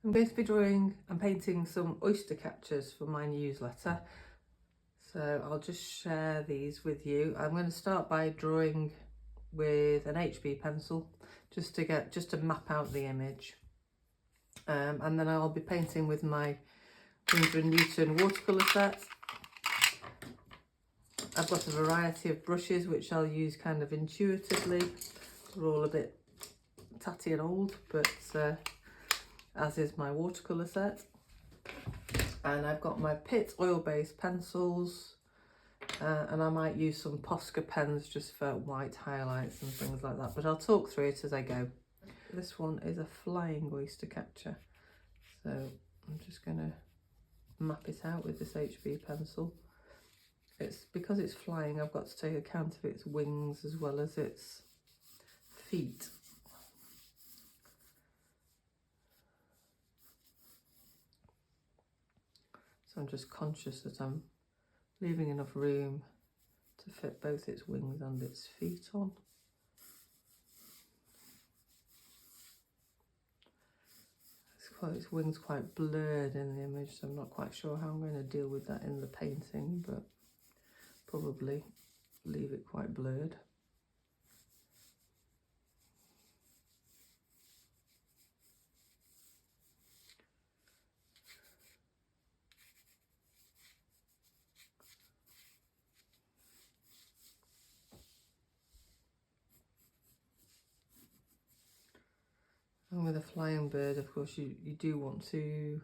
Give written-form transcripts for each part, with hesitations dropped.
I'm going to be drawing and painting some Oystercatchers for my newsletter. So I'll just share these with you. I'm going to start by drawing with an HB pencil just to map out the image. And then I'll be painting with my 100 Newton watercolour set. I've got a variety of brushes which I'll use kind of intuitively. They're all a bit tatty and old, but as is my watercolour set. And I've got my Pitt oil-based pencils, and I might use some Posca pens just for white highlights and things like that, but I'll talk through it as I go. This one is a flying Oystercatcher, so I'm just going to map it out with this HB pencil. Because it's flying, I've got to take account of its wings as well as its feet. So I'm just conscious that I'm leaving enough room to fit both its wings and its feet on. Its wings quite blurred in the image, so I'm not quite sure how I'm going to deal with that in the painting, but probably leave it quite blurred. And with a flying bird, of course, you do want to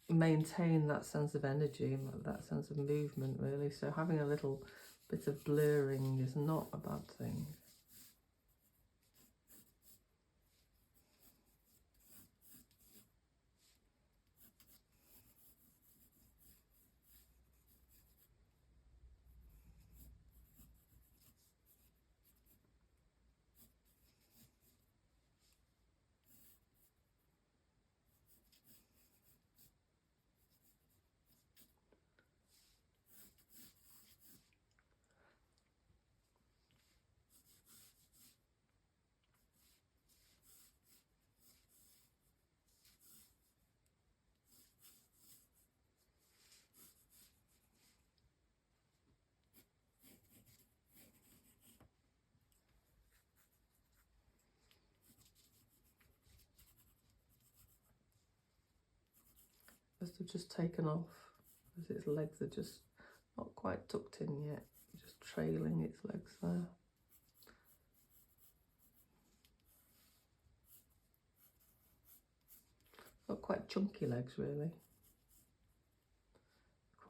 maintain that sense of energy and that sense of movement, really. So having a little bit of blurring is not a bad thing. Must have just taken off, as its legs are just not quite tucked in yet, just trailing its legs there. Got quite chunky legs, really.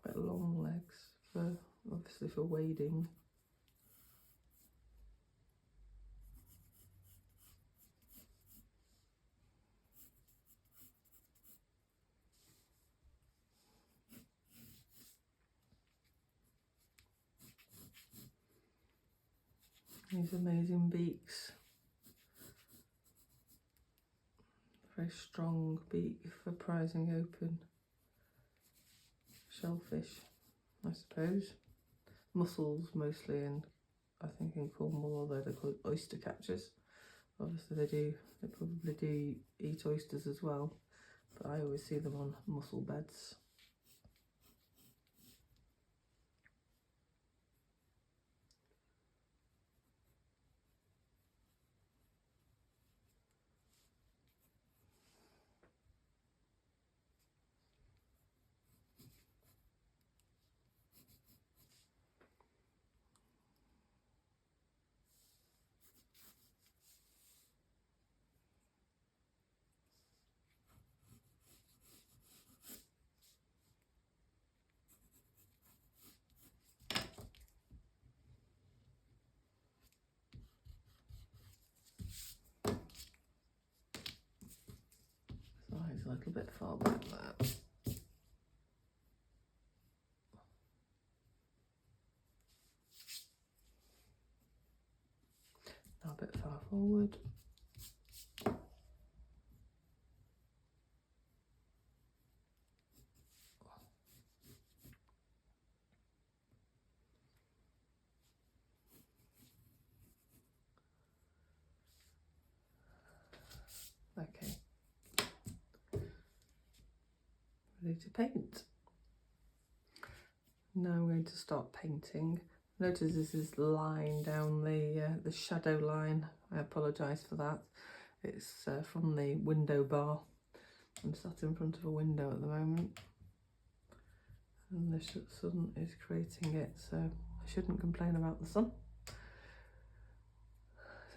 Quite long legs, obviously for wading. These amazing beaks. Very strong beak for prizing open shellfish, I suppose. Mussels mostly I think in Cornwall, although they're called Oystercatchers. Obviously they probably do eat oysters as well, but I always see them on mussel beds. Eyes a little bit far back there. Now a bit far forward. Okay. to paint. Now I'm going to start painting. Notice this is line down the shadow line. I apologise for that. It's from the window bar. I'm sat in front of a window at the moment, and the sun is creating it, so I shouldn't complain about the sun. So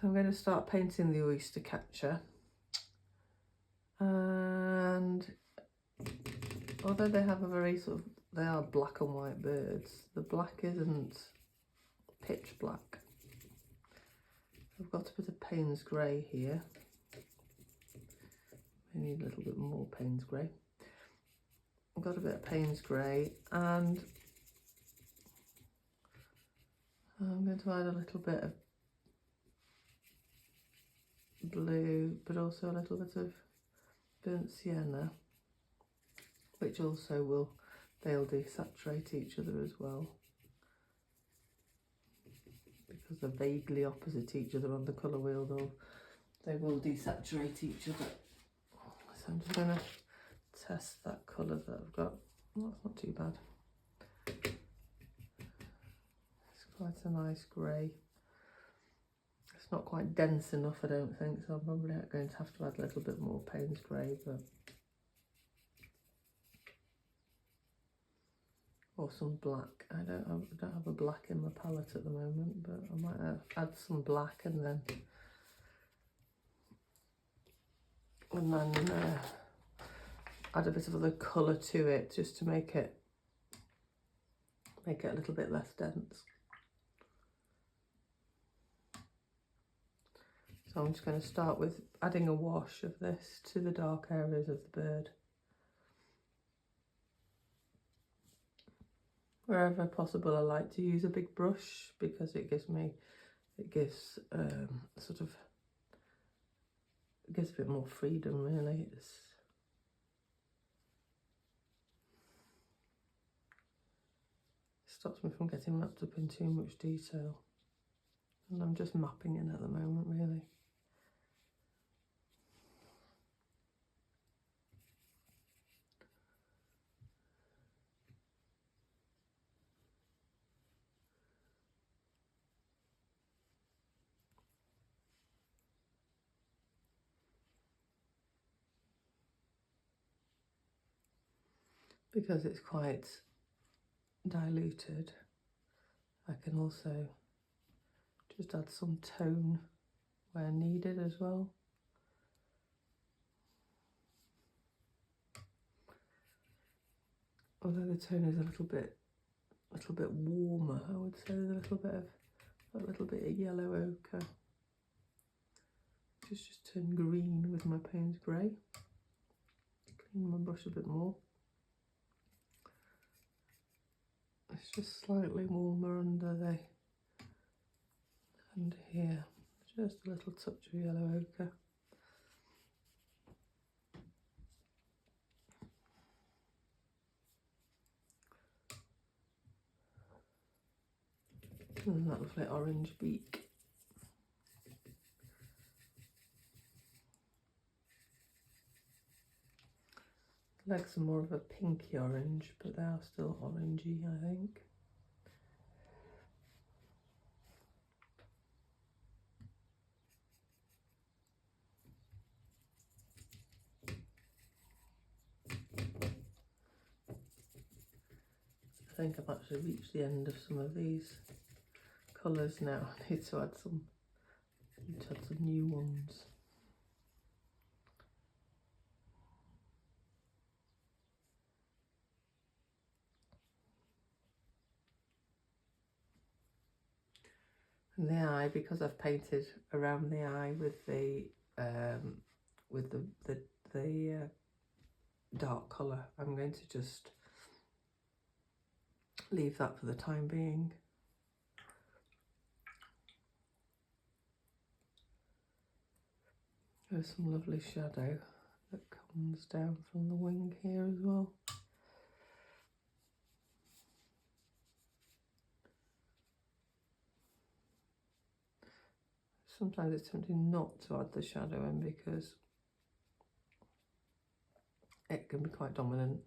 I'm going to start painting the Oystercatcher, and although they have a very they are black and white birds, the black isn't pitch black. I've got a bit of Payne's grey here. I need a little bit more Payne's grey. I've got a bit of Payne's grey, and I'm going to add a little bit of blue, but also a little bit of burnt sienna, which also they'll desaturate each other as well, because they're vaguely opposite each other on the colour wheel, though they will desaturate each other. So I'm just going to test that colour that I've got. Oh, that's not too bad. It's quite a nice grey. It's not quite dense enough, I don't think, so I'm probably going to have to add a little bit more Payne's grey, or some black. I don't have a black in my palette at the moment, but I might add some black and then add a bit of other colour to it, just to make it a little bit less dense. So I'm just going to start with adding a wash of this to the dark areas of the bird. Wherever possible, I like to use a big brush, because it gives a bit more freedom, really. It stops me from getting wrapped up in too much detail, and I'm just mapping in at the moment, really. Because it's quite diluted, I can also just add some tone where needed as well. Although the tone is a little bit warmer, I would say, with a little bit of yellow ochre. Just turn green with my Payne's grey. Clean my brush a bit more. It's just slightly warmer under here. Just a little touch of yellow ochre. And that lovely orange beak. Legs are more of a pinky orange, but they are still orangey, I think. I think I've actually reached the end of some of these colours now. I need to add some new ones. And the eye, because I've painted around the eye with the dark colour, I'm going to just leave that for the time being. There's some lovely shadow that comes down from the wing here as well. Sometimes it's tempting not to add the shadow in because it can be quite dominant.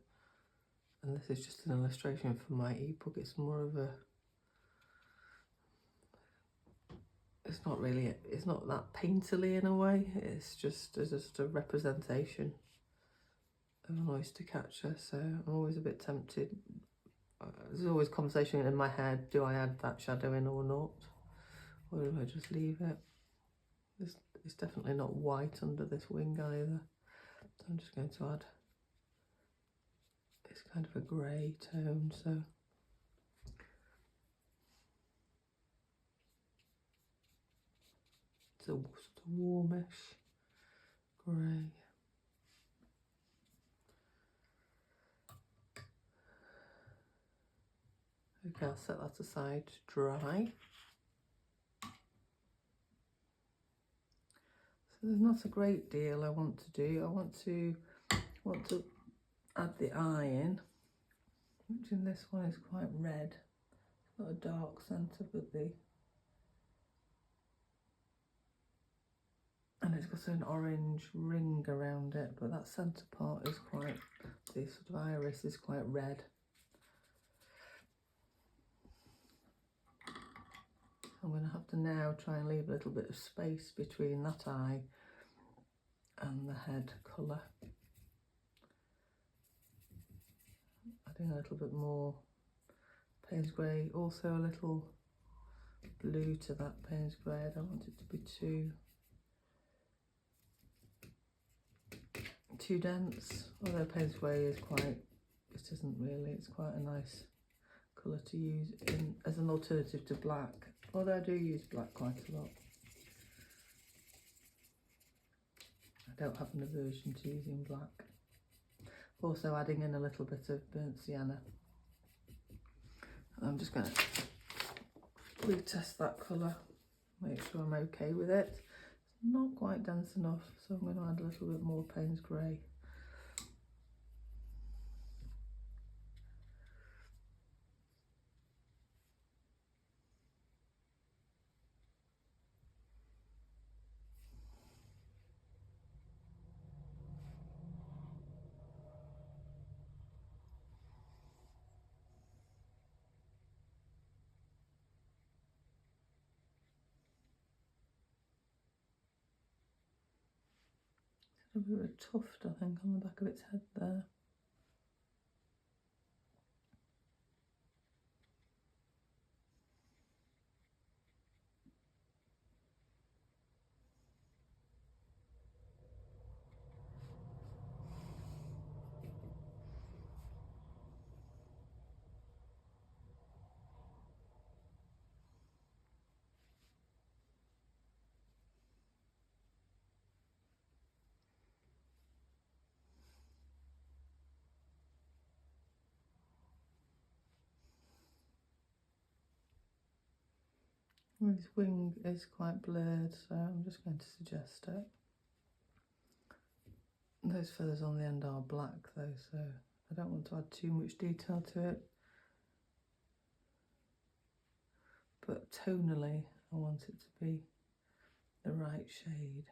and this is just an illustration for my ebook. It's more of a, it's not that painterly in a way. It's just a representation of an oystercatcher. So I'm always a bit tempted. There's always conversation in my head, do I add that shadow in or not? Or do I just leave it? It's definitely not white under this wing either. So I'm just going to add, it's kind of a grey tone, so it's a sort of warmish grey. Okay, I'll set that aside to dry. So there's not a great deal I want to do. I want to add the eye in, which in this one is quite red. It's got a dark centre, but and it's got an orange ring around it, but that centre part is quite, the sort of iris is quite red. I'm going to have to now try and leave a little bit of space between that eye and the head colour. Adding a little bit more Payne's grey, also a little blue to that Payne's grey. I don't want it to be too dense, although Payne's grey is quite, it isn't really, it's quite a nice colour to use as an alternative to black, although I do use black quite a lot. I don't have an aversion to using black. Also adding in a little bit of burnt sienna. I'm just going to retest that colour, make sure I'm okay with it. It's not quite dense enough, so I'm going to add a little bit more Payne's grey. A bit of a tuft, I think, on the back of its head there. His wing is quite blurred, so I'm just going to suggest it. Those feathers on the end are black though, so I don't want to add too much detail to it. But tonally, I want it to be the right shade.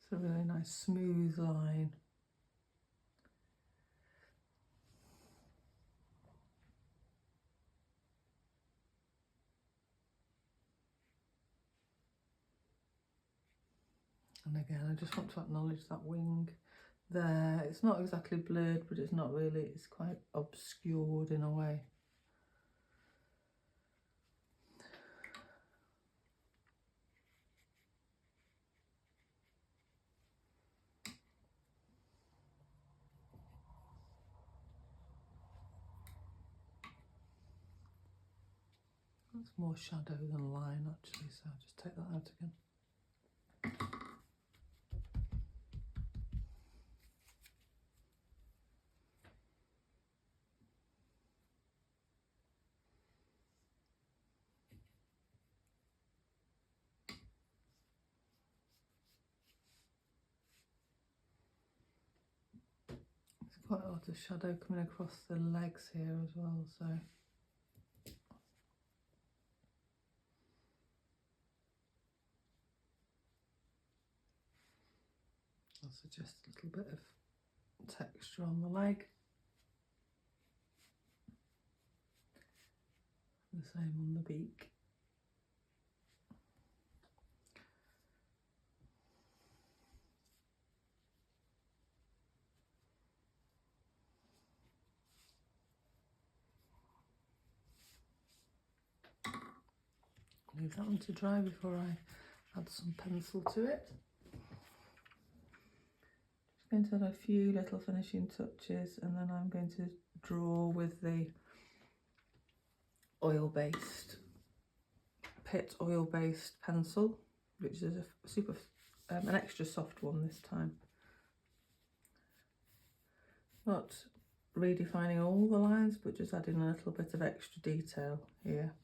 It's a really nice smooth line. And again, I just want to acknowledge that wing there. It's not exactly blurred, but it's not really, it's quite obscured in a way. That's more shadow than line actually, so I'll just take that out again. quite a lot of shadow coming across the legs here as well, so I'll suggest a little bit of texture on the leg. The same on the beak. Leave that one to dry before I add some pencil to it. Just going to add a few little finishing touches, and then I'm going to draw with the oil-based Pitt oil-based pencil, which is a super an extra soft one this time. Not redefining all the lines, but just adding a little bit of extra detail here.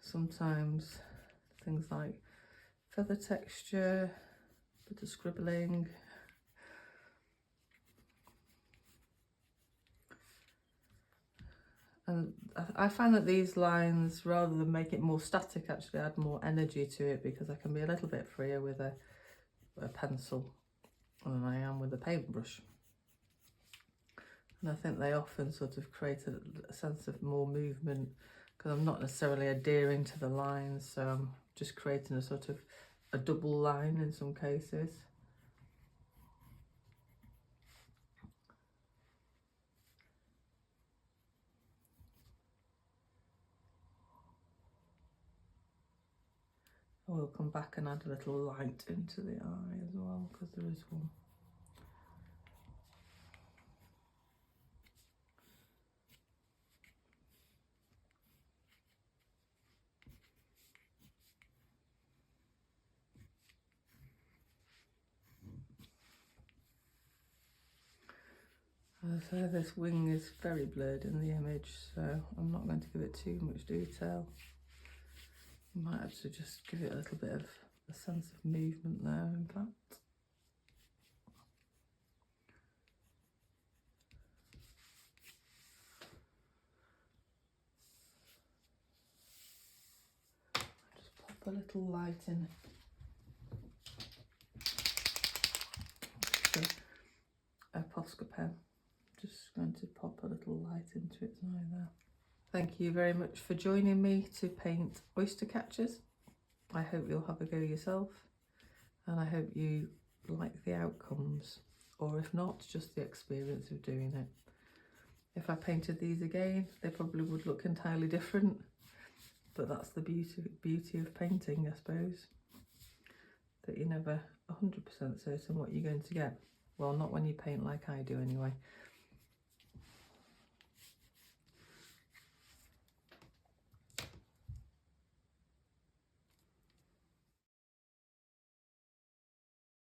Sometimes things like feather texture, bit of scribbling. And I find that these lines, rather than make it more static, actually add more energy to it, because I can be a little bit freer with a pencil than I am with a paintbrush. And I think they often sort of create a sense of more movement, because I'm not necessarily adhering to the lines, so I'm just creating a sort of a double line in some cases. I will come back and add a little light into the eye as well, because there is one. So this wing is very blurred in the image, so I'm not going to give it too much detail. I might actually just give it a little bit of a sense of movement there, in fact. Just pop a little light in. A Posca pen. Just going to pop a little light into its eye there. Thank you very much for joining me to paint Oystercatchers. I hope you'll have a go yourself, and I hope you like the outcomes, or if not, just the experience of doing it. If I painted these again, they probably would look entirely different, but that's the beauty of painting, I suppose, that you're never 100% certain what you're going to get. Well, not when you paint like I do anyway.